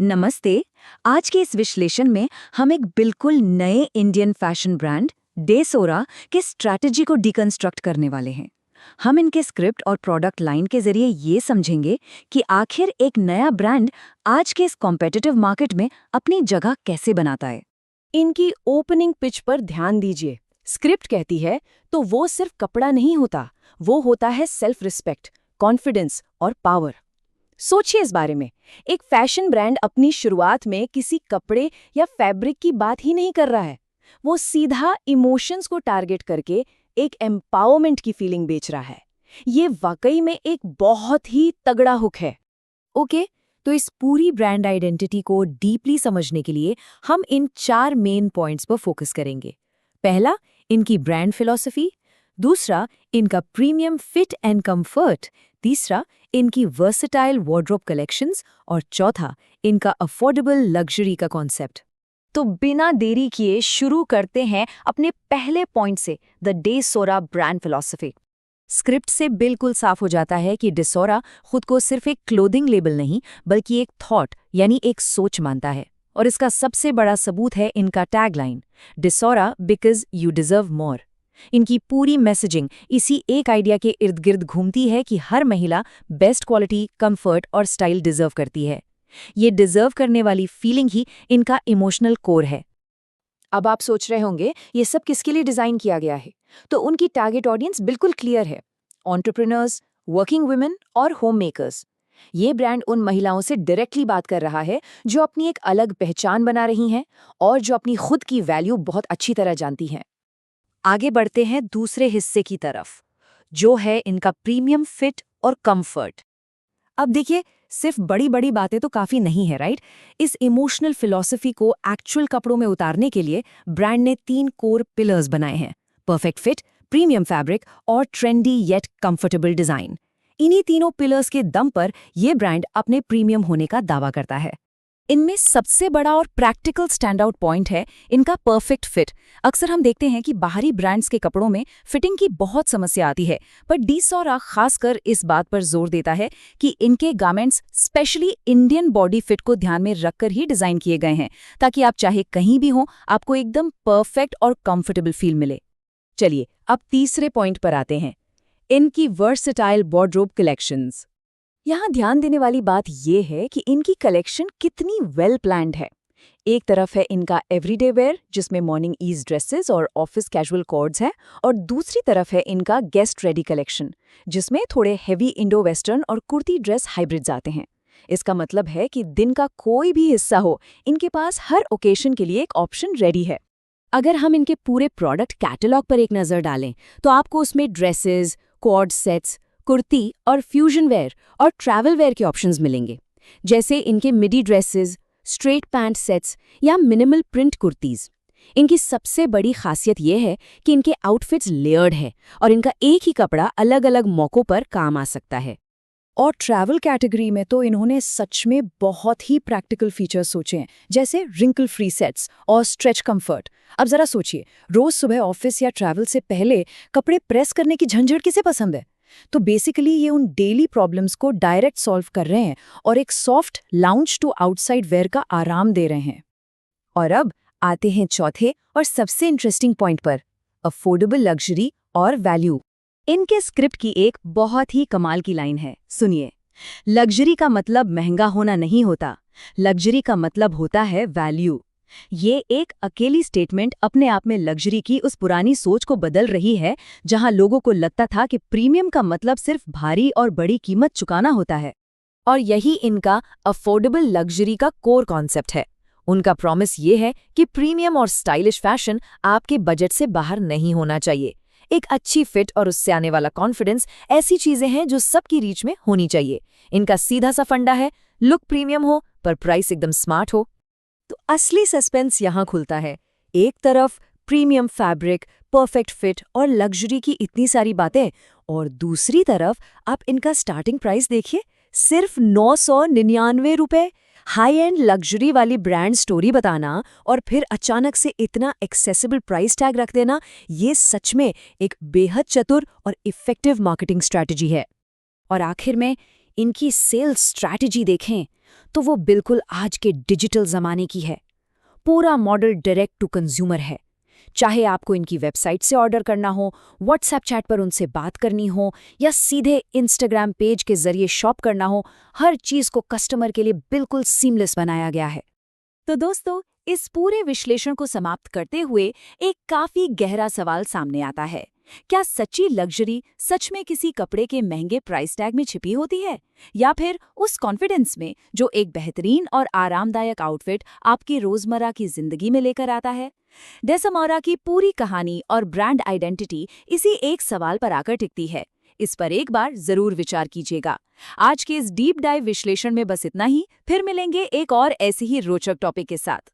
नमस्ते। आज के इस विश्लेषण में हम एक बिल्कुल नए इंडियन फैशन ब्रांड डेसोरा के स्ट्रैटेजी को डिकंस्ट्रक्ट करने वाले हैं। हम इनके स्क्रिप्ट और प्रोडक्ट लाइन के जरिए ये समझेंगे कि आखिर एक नया ब्रांड आज के इस कॉम्पिटिटिव मार्केट में अपनी जगह कैसे बनाता है। इनकी ओपनिंग पिच पर ध्यान दीजिए। स्क्रिप्ट कहती है तो वो सिर्फ कपड़ा नहीं होता, वो होता है सेल्फ रिस्पेक्ट, कॉन्फिडेंस और पावर। सोचिए इस बारे में। एक फैशन ब्रांड अपनी शुरुआत में किसी कपड़े या फैब्रिक की बात ही नहीं कर रहा है। वो सीधा इमोशंस को टारगेट करके एक एम्पावरमेंट की फीलिंग बेच रहा है। ये वाकई में एक बहुत ही तगड़ा हुक है। ओके, तो इस पूरी ब्रांड आइडेंटिटी को डीपली समझने के लिए हम इन 4 मेन पॉइंट्स पर फोकस करेंगे। पहला, इनकी ब्रांड फिलॉसफी। दूसरा, इनका प्रीमियम फिट एंड कंफर्ट। तीसरा, इनकी वर्सेटाइल वार्डरोब कलेक्शंस। और चौथा, इनका अफोर्डेबल लग्जरी का कॉन्सेप्ट। तो बिना देरी किए शुरू करते हैं अपने पहले पॉइंट से, द डेसोरा ब्रांड फिलॉसफी। स्क्रिप्ट से बिल्कुल साफ हो जाता है कि डेसोरा खुद को सिर्फ एक क्लोथिंग लेबल नहीं बल्कि एक थॉट यानी एक सोच मानता है। और इसका सबसे बड़ा सबूत है इनका tagline, Desora because you deserve more. इनकी पूरी मैसेजिंग इसी एक आइडिया के इर्द गिर्द घूमती है कि हर महिला बेस्ट क्वालिटी, कंफर्ट और स्टाइल डिजर्व करती है। ये डिजर्व करने वाली फीलिंग ही इनका इमोशनल कोर है। अब आप सोच रहे होंगे ये सब किसके लिए डिजाइन किया गया है? तो उनकी टारगेट ऑडियंस बिल्कुल क्लियर है, एंटरप्रेन्योर्स, वर्किंग वुमेन और होम मेकर्स। ये ब्रांड उन महिलाओं से डायरेक्टली बात कर रहा है जो अपनी एक अलग पहचान बना रही हैं और जो अपनी खुद की वैल्यू बहुत अच्छी तरह जानती हैं। आगे बढ़ते हैं दूसरे हिस्से की तरफ, जो है इनका प्रीमियम फिट और कंफर्ट। अब देखिए, सिर्फ बड़ी बड़ी बातें तो काफी नहीं है, राइट? इस इमोशनल फिलॉसफी को एक्चुअल कपड़ों में उतारने के लिए ब्रांड ने 3 कोर पिलर्स बनाए हैं: परफेक्ट फिट, प्रीमियम फैब्रिक और ट्रेंडी येट कंफर्टेबल डिजाइन। इन्हीं तीनों पिलर्स के दम पर यह ब्रांड अपने प्रीमियम होने का दावा करता है। इनमें सबसे बड़ा और प्रैक्टिकल स्टैंड आउट पॉइंट है इनका परफेक्ट फिट। अक्सर हम देखते हैं कि बाहरी ब्रांड्स के कपड़ों में फिटिंग की बहुत समस्या आती है, पर डेसोरा खासकर इस बात पर जोर देता है कि इनके garments specially Indian body fit को ध्यान में रखकर ही डिजाइन किए गए हैं, ताकि आप चाहे कहीं भी हो आपको एकदम परफेक्ट और कंफर्टेबल फील मिले। चलिए अब तीसरे पॉइंट पर आते हैं, इनकी वर्सेटाइल वार्डरोब कलेक्शंस। यहाँ ध्यान देने वाली बात यह है कि इनकी कलेक्शन कितनी वेल प्लान्ड है। एक तरफ है इनका एवरीडे वेयर जिसमें मॉर्निंग ईज ड्रेसेस और ऑफिस कैजुअल कोड्स हैं, और दूसरी तरफ है इनका गेस्ट रेडी कलेक्शन जिसमें थोड़े हेवी इंडो वेस्टर्न और कुर्ती ड्रेस हाइब्रिड्स आते हैं। इसका मतलब है कि दिन का कोई भी हिस्सा हो, इनके पास हर ओकेशन के लिए एक ऑप्शन रेडी है। अगर हम इनके पूरे प्रोडक्ट कैटलॉग पर एक नज़र डालें तो आपको उसमें ड्रेसेस, क्वाड सेट्स, कुर्ती और फ्यूजन वेयर और ट्रैवल वेयर के ऑप्शंस मिलेंगे, जैसे इनके मिडी ड्रेसेस, स्ट्रेट पैंट सेट्स या मिनिमल प्रिंट कुर्तीज। इनकी सबसे बड़ी खासियत यह है कि इनके आउटफिट्स लेयर्ड है और इनका एक ही कपड़ा अलग अलग मौकों पर काम आ सकता है। और ट्रैवल कैटेगरी में तो इन्होंने सच में बहुत ही प्रैक्टिकल फीचर्स सोचे हैं, जैसे रिंकल फ्री सेट्स और स्ट्रेच कंफर्ट। अब जरा सोचिए, रोज सुबह ऑफिस या ट्रैवल से पहले कपड़े प्रेस करने की झंझट किसे पसंद है? तो बेसिकली ये उन डेली प्रॉब्लम्स को डायरेक्ट सॉल्व कर रहे हैं और एक soft lounge to outside wear का आराम दे रहे हैं। और अब आते हैं चौथे और सबसे इंटरेस्टिंग पॉइंट पर, अफोर्डेबल लग्जरी और वैल्यू। इनके स्क्रिप्ट की एक बहुत ही कमाल की लाइन है, सुनिए। लग्जरी का मतलब महंगा होना नहीं होता, लग्जरी का मतलब होता है वैल्यू। ये एक अकेली स्टेटमेंट अपने आप में लग्जरी की उस पुरानी सोच को बदल रही है जहां लोगों को लगता था कि प्रीमियम का मतलब सिर्फ भारी और बड़ी कीमत चुकाना होता है। और यही इनका अफोर्डेबल लग्जरी का कोर कॉन्सेप्ट है। उनका प्रॉमिस ये है कि प्रीमियम और स्टाइलिश फैशन आपके बजट से बाहर नहीं होना चाहिए। एक अच्छी फिट और उससे आने वाला कॉन्फिडेंस ऐसी चीजें हैं जो सबकी रीच में होनी चाहिए। इनका सीधा सा फंडा है, लुक प्रीमियम हो पर प्राइस एकदम स्मार्ट हो। तो असली सस्पेंस यहाँ खुलता है। एक तरफ प्रीमियम फैब्रिक, परफेक्ट फिट और लग्जरी की इतनी सारी बातें, और दूसरी तरफ आप इनका स्टार्टिंग प्राइस देखिए, सिर्फ 999 रुपए। हाई एंड लग्जरी वाली ब्रांड स्टोरी बताना और फिर अचानक से इतना एक्सेसिबल प्राइस टैग रख देना, ये सच में एक बेहद चतुर और इफेक्टिव मार्केटिंग स्ट्रैटेजी है। और आखिर में इनकी सेल्स स्ट्रैटेजी देखें तो वो बिल्कुल आज के डिजिटल ज़माने की है। पूरा मॉडल डायरेक्ट टू कंज्यूमर है। चाहे आपको इनकी वेबसाइट से ऑर्डर करना हो, व्हाट्सएप चैट पर उनसे बात करनी हो या सीधे इंस्टाग्राम पेज के जरिए शॉप करना हो, हर चीज़ को कस्टमर के लिए बिल्कुल सीमलेस बनाया गया है। तो दोस्तों, इस पूरे विश्लेषण को समाप्त करते हुए एक काफी गहरा सवाल सामने आता है। क्या सच्ची लग्जरी सच में किसी कपड़े के महंगे प्राइस टैग में छिपी होती है, या फिर उस कॉन्फिडेंस में जो एक बेहतरीन और आरामदायक आउटफिट आपकी रोजमर्रा की जिंदगी में लेकर आता है? डेसमोरा की पूरी कहानी और ब्रांड आइडेंटिटी इसी एक सवाल पर आकर टिकती है। इस पर एक बार जरूर विचार कीजिएगा। आज के इस डीप डाइव विश्लेषण में बस इतना ही। फिर मिलेंगे एक और ऐसे ही रोचक टॉपिक के साथ।